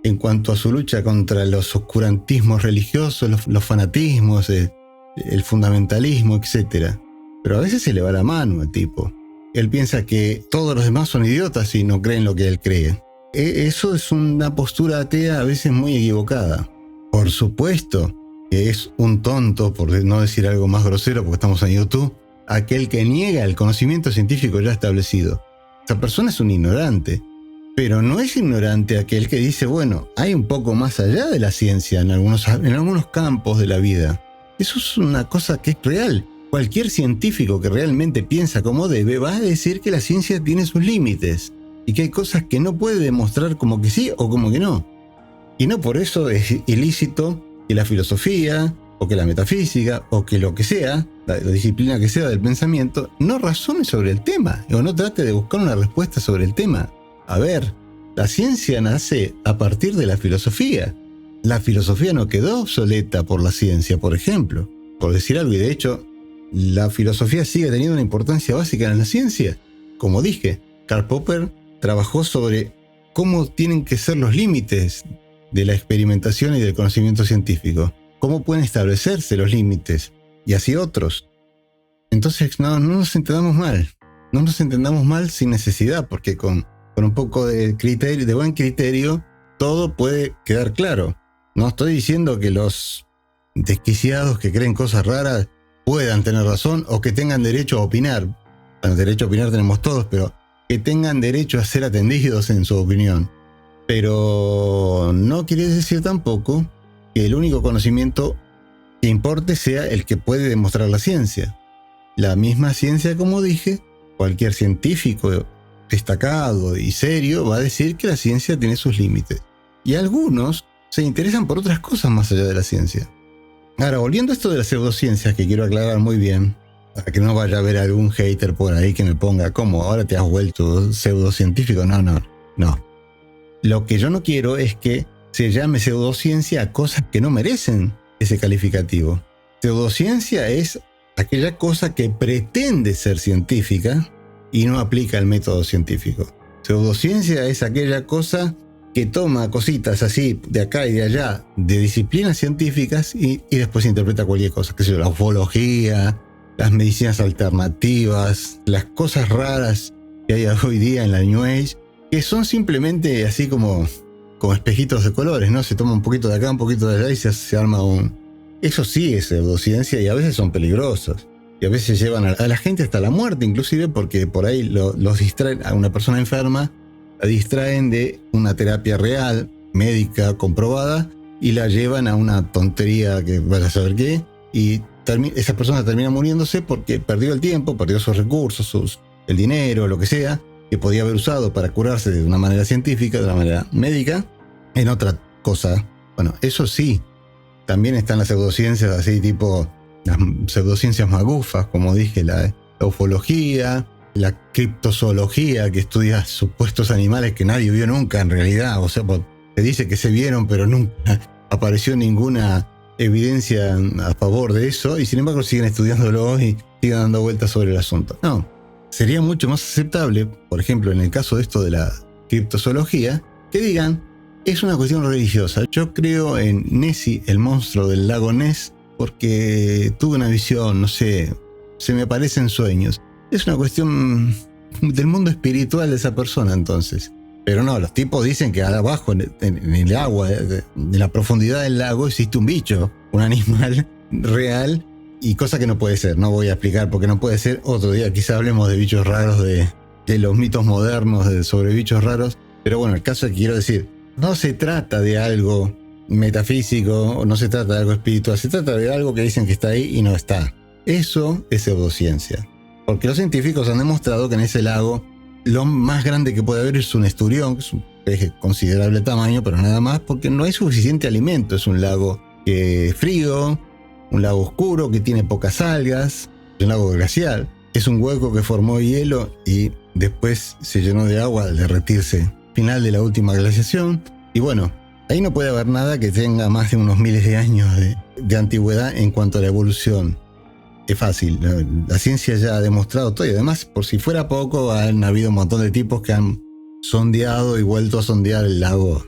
en cuanto a su lucha contra los oscurantismos religiosos, los fanatismos, el fundamentalismo, etc. Pero a veces se le va la mano al tipo. Él piensa que todos los demás son idiotas y no creen lo que él cree. Eso es una postura atea a veces muy equivocada. Por supuesto que es un tonto, por no decir algo más grosero porque estamos en YouTube, aquel que niega el conocimiento científico ya establecido. Esa persona es un ignorante. Pero no es ignorante aquel que dice, bueno, hay un poco más allá de la ciencia en algunos campos de la vida. Eso es una cosa que es real. Cualquier científico que realmente piensa como debe va a decir que la ciencia tiene sus límites y que hay cosas que no puede demostrar como que sí o como que no. Y no por eso es ilícito que la filosofía o que la metafísica o que lo que sea, la disciplina que sea del pensamiento, no razone sobre el tema o no trate de buscar una respuesta sobre el tema. A ver, la ciencia nace a partir de la filosofía. La filosofía no quedó obsoleta por la ciencia, por ejemplo, por decir algo, y de hecho, la filosofía sigue teniendo una importancia básica en la ciencia. Como dije, Karl Popper trabajó sobre cómo tienen que ser los límites de la experimentación y del conocimiento científico, cómo pueden establecerse los límites, y así otros. Entonces, no nos entendamos mal sin necesidad, porque con un poco de criterio, de buen criterio, todo puede quedar claro. No estoy diciendo que los desquiciados que creen cosas raras puedan tener razón o que tengan derecho a opinar. Bueno, derecho a opinar tenemos todos, pero que tengan derecho a ser atendidos en su opinión. Pero no quiere decir tampoco que el único conocimiento que importe sea el que puede demostrar la ciencia. La misma ciencia, como dije, cualquier científico destacado y serio va a decir que la ciencia tiene sus límites. Y algunos se interesan por otras cosas más allá de la ciencia. Ahora, volviendo a esto de las pseudociencias, que quiero aclarar muy bien, para que no vaya a haber algún hater por ahí que me ponga, ¿cómo? ¿Ahora te has vuelto pseudocientífico? No. Lo que yo no quiero es que se llame pseudociencia a cosas que no merecen ese calificativo. Pseudociencia es aquella cosa que pretende ser científica y no aplica el método científico. Pseudociencia es aquella cosa que toma cositas así de acá y de allá de disciplinas científicas y después interpreta cualquier cosa, que sea la ufología, las medicinas alternativas, las cosas raras que hay hoy día en la New Age, que son simplemente así como espejitos de colores, ¿no? Se toma un poquito de acá, un poquito de allá y se arma un... Eso sí es pseudociencia y a veces son peligrosos. Y a veces llevan a la gente hasta la muerte, inclusive porque por ahí los distraen, a una persona enferma, la distraen de una terapia real, médica, comprobada, y la llevan a una tontería que vaya a saber qué, y esa persona termina muriéndose porque perdió el tiempo, perdió sus recursos, el dinero, lo que sea, que podía haber usado para curarse de una manera científica, de una manera médica, en otra cosa. Bueno, eso sí, también están las pseudociencias así tipo... las pseudociencias magufas, como dije, la ufología, la criptozoología, que estudia supuestos animales que nadie vio nunca en realidad. O sea, se dice que se vieron, pero nunca apareció ninguna evidencia a favor de eso, y sin embargo siguen estudiándolo y siguen dando vueltas sobre el asunto. No, sería mucho más aceptable, por ejemplo, en el caso de esto de la criptozoología, que digan, es una cuestión religiosa. Yo creo en Nessie, el monstruo del lago Ness, porque tuve una visión, no sé, se me aparecen sueños. Es una cuestión del mundo espiritual de esa persona, entonces. Pero no, los tipos dicen que abajo, en el agua, en la profundidad del lago, existe un bicho, un animal real, y cosa que no puede ser. No voy a explicar por qué no puede ser. Otro día quizá hablemos de bichos raros, de los mitos modernos sobre bichos raros. Pero bueno, el caso es que quiero decir, no se trata de algo metafísico, o no se trata de algo espiritual, se trata de algo que dicen que está ahí y no está. Eso es pseudociencia. Porque los científicos han demostrado que en ese lago lo más grande que puede haber es un esturión, que es un pez de considerable tamaño, pero nada más, porque no hay suficiente alimento. Es un lago frío, un lago oscuro que tiene pocas algas, es un lago glacial. Es un hueco que formó hielo y después se llenó de agua al derretirse. Final de la última glaciación. Y bueno, ahí no puede haber nada que tenga más de unos miles de años de antigüedad en cuanto a la evolución. Es fácil, la ciencia ya ha demostrado todo, y además, por si fuera poco, han habido un montón de tipos que han sondeado y vuelto a sondear el lago.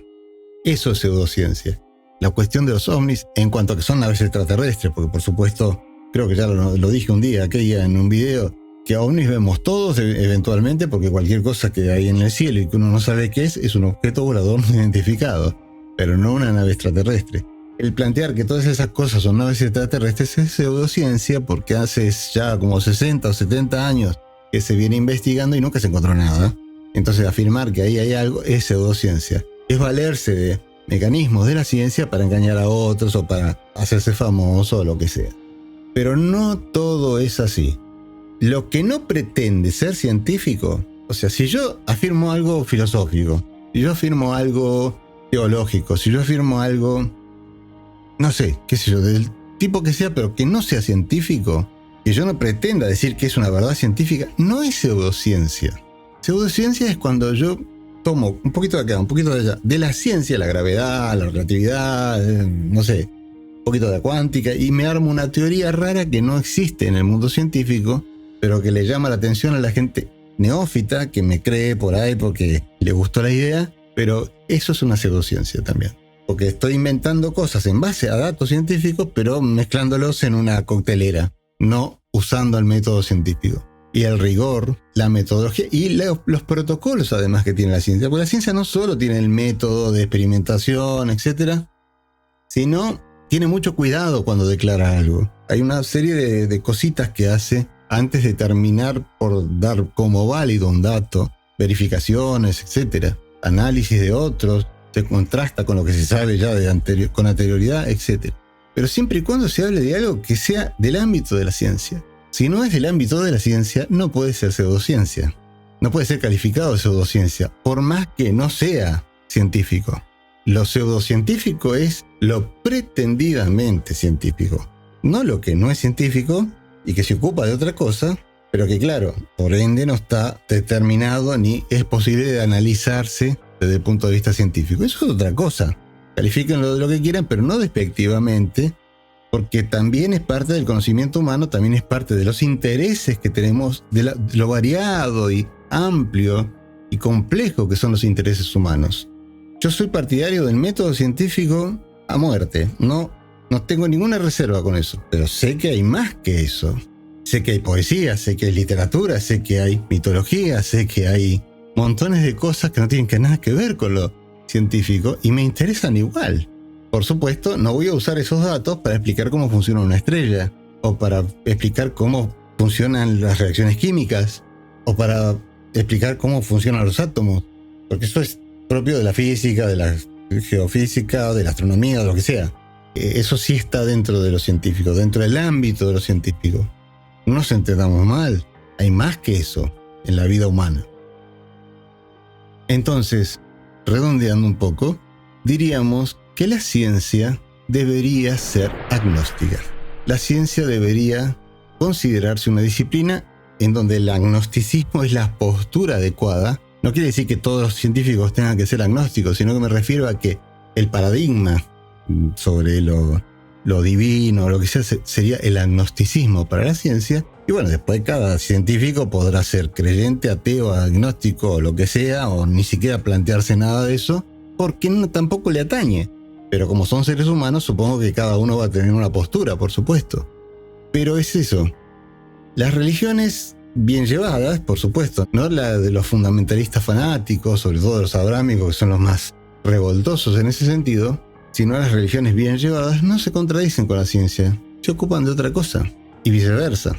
Eso es pseudociencia. La cuestión de los ovnis, en cuanto a que son naves extraterrestres, porque por supuesto, creo que ya lo dije un día, aquella en un video, que ovnis vemos todos eventualmente, porque cualquier cosa que hay en el cielo y que uno no sabe qué es un objeto volador no identificado, pero no una nave extraterrestre. El plantear que todas esas cosas son naves extraterrestres es pseudociencia, porque hace ya como 60 o 70 años que se viene investigando y nunca se encontró nada. Entonces afirmar que ahí hay algo es pseudociencia. Es valerse de mecanismos de la ciencia para engañar a otros o para hacerse famoso o lo que sea. Pero no todo es así. Lo que no pretende ser científico, o sea, si yo afirmo algo filosófico, si yo afirmo algo teológico, si yo afirmo algo, no sé, qué sé yo, del tipo que sea, pero que no sea científico, que yo no pretenda decir que es una verdad científica, no es pseudociencia. Pseudociencia es cuando yo tomo un poquito de acá, un poquito de allá, de la ciencia, la gravedad, la relatividad, no sé, un poquito de la cuántica, y me armo una teoría rara que no existe en el mundo científico, pero que le llama la atención a la gente neófita que me cree por ahí porque le gustó la idea, pero eso es una pseudociencia también. Porque estoy inventando cosas en base a datos científicos, pero mezclándolos en una coctelera, no usando el método científico. Y el rigor, la metodología y los protocolos además que tiene la ciencia. Porque la ciencia no solo tiene el método de experimentación, etcétera, sino tiene mucho cuidado cuando declara algo. Hay una serie de cositas que hace antes de terminar por dar como válido un dato, verificaciones, etcétera, análisis de otros, se contrasta con lo que se sabe ya con anterioridad, etc. Pero siempre y cuando se hable de algo que sea del ámbito de la ciencia. Si no es del ámbito de la ciencia, no puede ser pseudociencia. No puede ser calificado de pseudociencia, por más que no sea científico. Lo pseudocientífico es lo pretendidamente científico, no lo que no es científico y que se ocupa de otra cosa, pero que claro, por ende no está determinado ni es posible de analizarse desde el punto de vista científico. Eso es otra cosa. Califíquenlo de lo que quieran, pero no despectivamente, porque también es parte del conocimiento humano, también es parte de los intereses que tenemos, de lo variado y amplio y complejo que son los intereses humanos. Yo soy partidario del método científico a muerte, no tengo ninguna reserva con eso, pero sé que hay más que eso. Sé que hay poesía, sé que hay literatura, sé que hay mitología, sé que hay montones de cosas que no tienen nada que ver con lo científico y me interesan igual. Por supuesto, no voy a usar esos datos para explicar cómo funciona una estrella, o para explicar cómo funcionan las reacciones químicas, o para explicar cómo funcionan los átomos, porque eso es propio de la física, de la geofísica, de la astronomía, de lo que sea. Eso sí está dentro de lo científico, dentro del ámbito de lo científico. No nos entendamos mal, hay más que eso en la vida humana. Entonces, redondeando un poco, diríamos que la ciencia debería ser agnóstica. La ciencia debería considerarse una disciplina en donde el agnosticismo es la postura adecuada No quiere decir que todos los científicos tengan que ser agnósticos, sino que me refiero a que el paradigma sobre lo divino, lo que sea, sería el agnosticismo para la ciencia. Y bueno, después cada científico podrá ser creyente, ateo, agnóstico o lo que sea, o ni siquiera plantearse nada de eso, porque tampoco le atañe. Pero como son seres humanos, supongo que cada uno va a tener una postura, por supuesto. Pero es eso. Las religiones bien llevadas, por supuesto, no la de los fundamentalistas fanáticos, sobre todo los abrámicos, que son los más revoltosos en ese sentido, sino las religiones bien llevadas no se contradicen con la ciencia, se ocupan de otra cosa, y viceversa.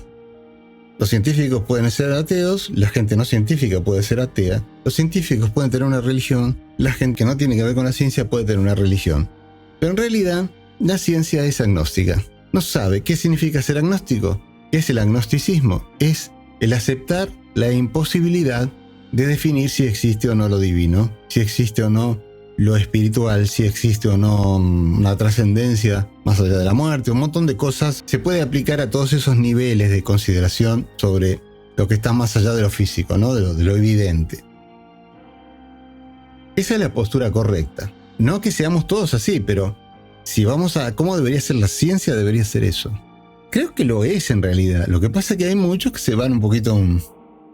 Los científicos pueden ser ateos, la gente no científica puede ser atea, los científicos pueden tener una religión, la gente que no tiene que ver con la ciencia puede tener una religión. Pero en realidad, la ciencia es agnóstica. No sabe qué significa ser agnóstico. ¿Qué es el agnosticismo? Es el aceptar la imposibilidad de definir si existe o no lo divino, si existe o no lo espiritual, si existe o no una trascendencia más allá de la muerte, un montón de cosas. Se puede aplicar a todos esos niveles de consideración sobre lo que está más allá de lo físico, ¿no? de lo evidente. Esa es la postura correcta. No que seamos todos así, pero si vamos a cómo debería ser la ciencia, debería ser eso. Creo que lo es en realidad. Lo que pasa es que hay muchos que se van un poquito,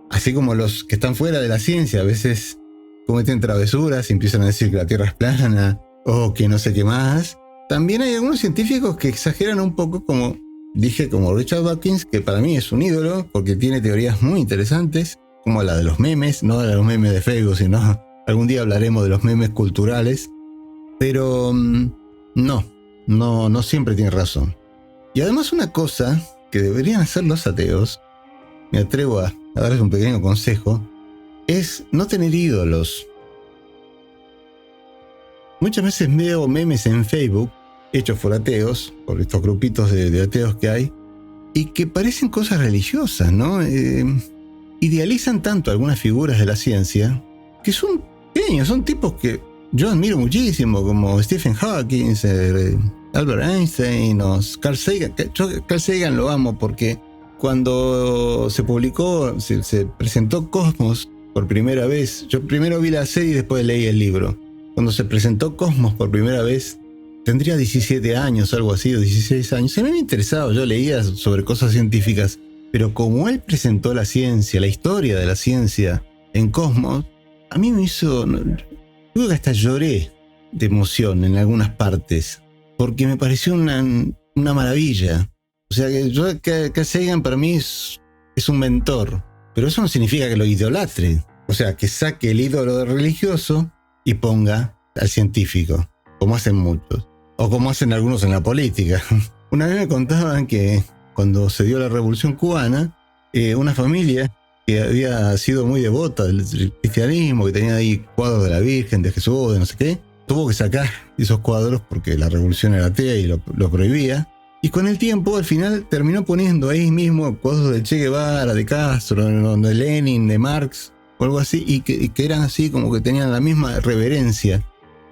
así como los que están fuera de la ciencia, a veces cometen travesuras y empiezan a decir que la Tierra es plana o que no sé qué más. También hay algunos científicos que exageran un poco, como dije, como Richard Dawkins, que para mí es un ídolo porque tiene teorías muy interesantes, como la de los memes, no de los memes de Facebook, sino algún día hablaremos de los memes culturales. Pero no siempre tiene razón. Y además una cosa que deberían hacer los ateos, me atrevo a darles un pequeño consejo, es no tener ídolos. Muchas veces veo memes en Facebook, hechos por ateos, por estos grupitos de ateos que hay, y que parecen cosas religiosas, ¿no? Idealizan tanto algunas figuras de la ciencia, que son pequeños, son tipos que yo admiro muchísimo, como Stephen Hawking, Albert Einstein o Carl Sagan. Yo Carl Sagan lo amo porque cuando se publicó, se presentó Cosmos por primera vez, yo primero vi la serie y después leí el libro. Cuando se presentó Cosmos por primera vez, tendría 17 años, algo así, o 16 años. Se me había interesado, yo leía sobre cosas científicas, pero como él presentó la ciencia, la historia de la ciencia en Cosmos, a mí me hizo... Creo que hasta lloré de emoción en algunas partes, porque me pareció una maravilla. O sea, que Carl Sagan para mí es un mentor, pero eso no significa que lo idolatre. O sea, que saque el ídolo religioso y ponga al científico, como hacen muchos, o como hacen algunos en la política. Una vez me contaban que cuando se dio la Revolución Cubana, una familia que había sido muy devota del cristianismo, que tenía ahí cuadros de la Virgen, de Jesús, de no sé qué, tuvo que sacar esos cuadros porque la revolución era atea y lo prohibía. Y con el tiempo, al final, terminó poniendo ahí mismo cuadros de Che Guevara, de Castro, de Lenin, de Marx, o algo así, y que eran así como que tenían la misma reverencia.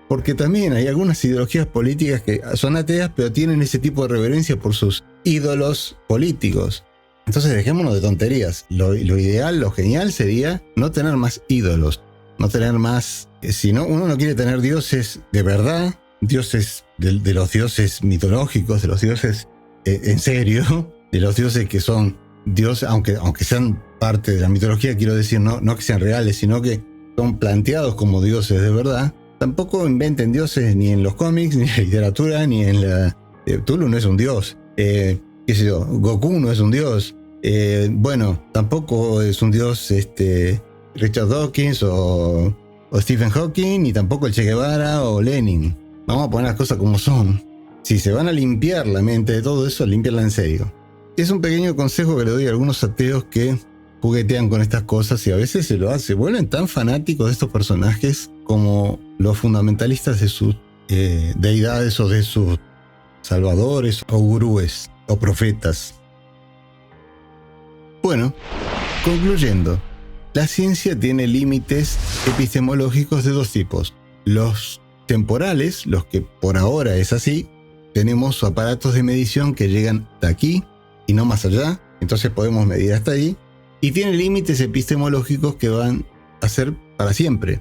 Porque también hay algunas ideologías políticas que son ateas, pero tienen ese tipo de reverencia por sus ídolos políticos. Entonces dejémonos de tonterías. Lo ideal, lo genial sería no tener más ídolos, no tener más... Si no, uno no quiere tener dioses de verdad, dioses de los dioses mitológicos, de los dioses en serio, de los dioses que son dioses, aunque sean parte de la mitología, quiero decir, no que sean reales, sino que son planteados como dioses de verdad. Tampoco inventen dioses ni en los cómics, ni en la literatura, ni en la... Tulu no es un dios. Qué sé yo, Goku no es un dios. Bueno, tampoco es un dios Richard Dawkins o Stephen Hawking, ni tampoco el Che Guevara o Lenin. Vamos a poner las cosas como son. Si se van a limpiar la mente de todo eso, limpiarla en serio. Es un pequeño consejo que le doy a algunos ateos que juguetean con estas cosas y a veces se vuelven tan fanáticos de estos personajes como los fundamentalistas de sus deidades o de sus salvadores o gurúes o profetas. Bueno, concluyendo, la ciencia tiene límites epistemológicos de dos tipos. Los temporales, los que por ahora es así, tenemos aparatos de medición que llegan hasta aquí y no más allá, entonces podemos medir hasta ahí, y tiene límites epistemológicos que van a ser para siempre.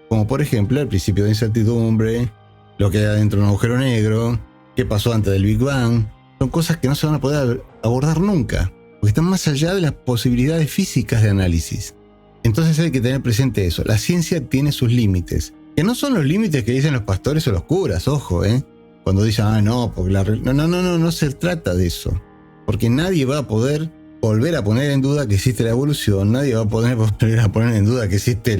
Como por ejemplo el principio de incertidumbre, lo que hay adentro de un agujero negro, qué pasó antes del Big Bang. Son cosas que no se van a poder abordar nunca, porque están más allá de las posibilidades físicas de análisis. Entonces hay que tener presente eso. La ciencia tiene sus límites, que no son los límites que dicen los pastores o los curas, ojo, cuando dicen, no, porque no se trata de eso. Porque nadie va a poder volver a poner en duda que existe la evolución, nadie va a poder volver a poner en duda que existe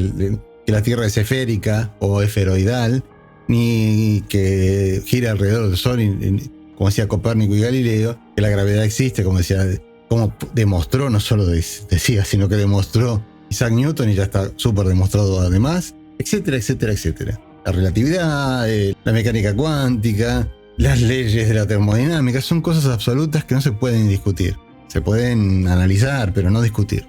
que la Tierra es esférica o esferoidal, ni que gira alrededor del Sol, como decía Copérnico y Galileo, que la gravedad existe, como demostró, no solo decía, sino que demostró Isaac Newton, y ya está súper demostrado además, etcétera, etcétera, etcétera. La relatividad, la mecánica cuántica, las leyes de la termodinámica, son cosas absolutas que no se pueden discutir. Se pueden analizar, pero no discutir.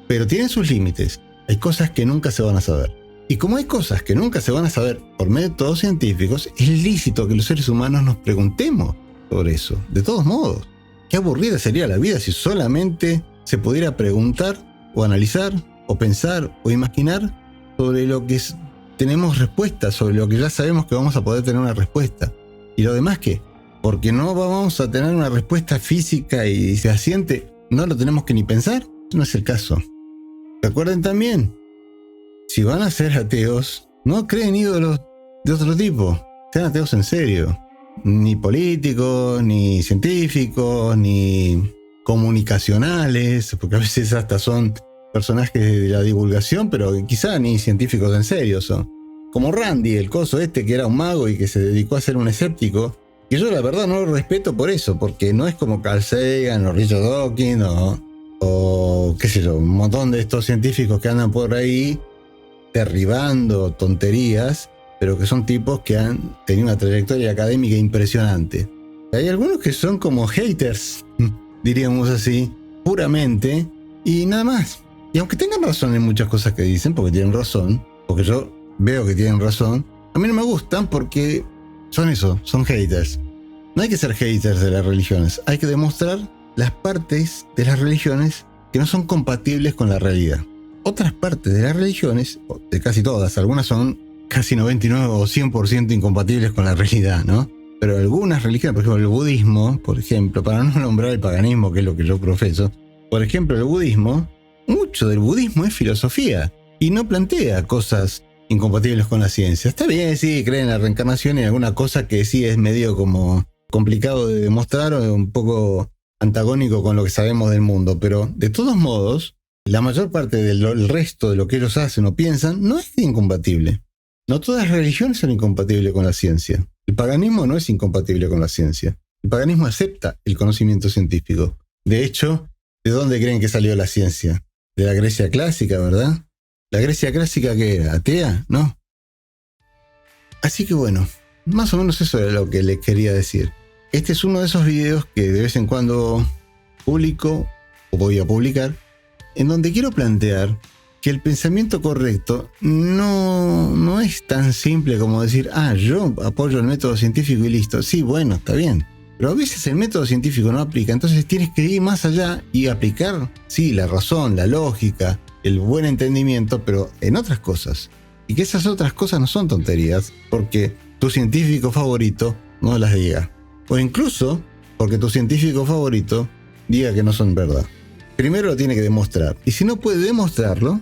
Pero tienen sus límites. Hay cosas que nunca se van a saber. Y como hay cosas que nunca se van a saber por métodos científicos, es lícito que los seres humanos nos preguntemos sobre eso. De todos modos, qué aburrida sería la vida si solamente se pudiera preguntar o analizar o pensar o imaginar sobre lo que tenemos respuesta, sobre lo que ya sabemos que vamos a poder tener una respuesta. ¿Y lo demás qué? Porque no vamos a tener una respuesta física y fehaciente, no lo tenemos que ni pensar. No es el caso. Recuerden también, si van a ser ateos, no creen ídolos de otro tipo. Sean ateos en serio. Ni políticos, ni científicos, ni comunicacionales, porque a veces hasta son personajes de la divulgación, pero quizá ni científicos en serio son. Como Randy, el coso que era un mago y que se dedicó a ser un escéptico. Y yo la verdad no lo respeto por eso, porque no es como Carl Sagan o Richard Dawkins o qué sé yo, un montón de estos científicos que andan por ahí derribando tonterías, pero que son tipos que han tenido una trayectoria académica impresionante. Hay algunos que son como haters, diríamos así, puramente, y nada más. Y aunque tengan razón en muchas cosas que dicen, porque tienen razón, porque yo veo que tienen razón, a mí no me gustan porque son eso, son haters. No hay que ser haters de las religiones, hay que demostrar las partes de las religiones que no son compatibles con la realidad. Otras partes de las religiones, de casi todas, algunas son casi 99 o 100% incompatibles con la realidad, ¿no? Pero algunas religiones, por ejemplo el budismo, por ejemplo, para no nombrar el paganismo, que es lo que yo profeso, por ejemplo el budismo, mucho del budismo es filosofía y no plantea cosas incompatibles con la ciencia. Está bien, sí, creen en la reencarnación y en alguna cosa que sí es medio como complicado de demostrar o un poco antagónico con lo que sabemos del mundo, pero de todos modos, la mayor parte del resto de lo que ellos hacen o piensan no es incompatible. No todas las religiones son incompatibles con la ciencia. El paganismo no es incompatible con la ciencia. El paganismo acepta el conocimiento científico. De hecho, ¿de dónde creen que salió la ciencia? De la Grecia clásica, ¿verdad? ¿La Grecia clásica qué era? ¿Atea? ¿No? Así que bueno, más o menos eso era lo que les quería decir. Este es uno de esos videos que de vez en cuando publico o voy a publicar, en donde quiero plantear que el pensamiento correcto no es tan simple como decir, yo apoyo el método científico y listo. Sí, bueno, está bien. Pero a veces el método científico no aplica, entonces tienes que ir más allá y aplicar, sí, la razón, la lógica, el buen entendimiento, pero en otras cosas. Y que esas otras cosas no son tonterías, porque tu científico favorito no las diga. O incluso porque tu científico favorito diga que no son verdad. Primero lo tiene que demostrar. Y si no puede demostrarlo,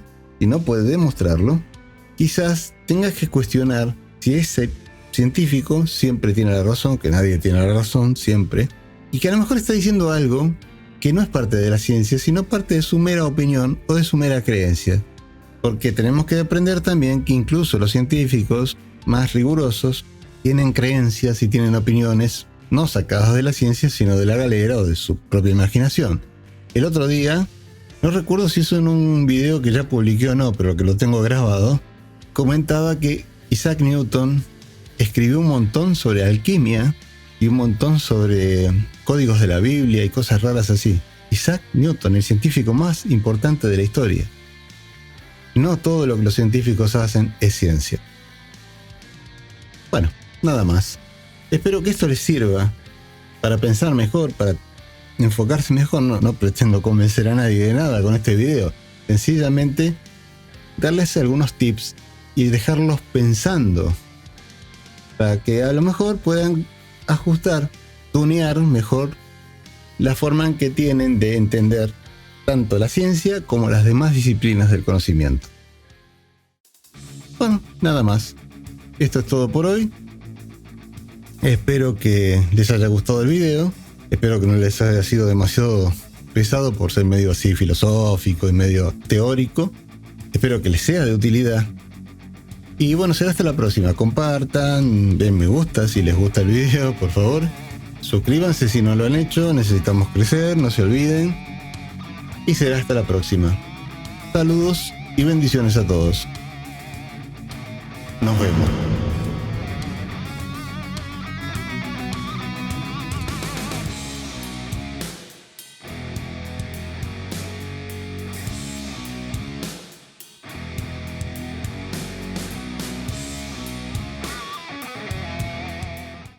quizás tengas que cuestionar si ese científico siempre tiene la razón, que nadie tiene la razón siempre, y que a lo mejor está diciendo algo que no es parte de la ciencia, sino parte de su mera opinión o de su mera creencia. Porque tenemos que aprender también que incluso los científicos más rigurosos tienen creencias y tienen opiniones no sacadas de la ciencia, sino de la galera o de su propia imaginación. El otro día, no recuerdo si eso en un video que ya publiqué o no, pero que lo tengo grabado, comentaba que Isaac Newton escribió un montón sobre alquimia y un montón sobre códigos de la Biblia y cosas raras así. Isaac Newton, el científico más importante de la historia. No todo lo que los científicos hacen es ciencia. Bueno, nada más. Espero que esto les sirva para pensar mejor, para enfocarse mejor. No pretendo convencer a nadie de nada con este video. Sencillamente darles algunos tips y dejarlos pensando para que a lo mejor puedan ajustar, tunear mejor la forma en que tienen de entender tanto la ciencia como las demás disciplinas del conocimiento. Bueno, nada más. Esto es todo por hoy. Espero que les haya gustado el video. Espero que no les haya sido demasiado pesado por ser medio así filosófico y medio teórico. Espero que les sea de utilidad. Y bueno, será hasta la próxima. Compartan, den me gusta si les gusta el video, por favor. Suscríbanse si no lo han hecho. Necesitamos crecer, no se olviden. Y será hasta la próxima. Saludos y bendiciones a todos. Nos vemos.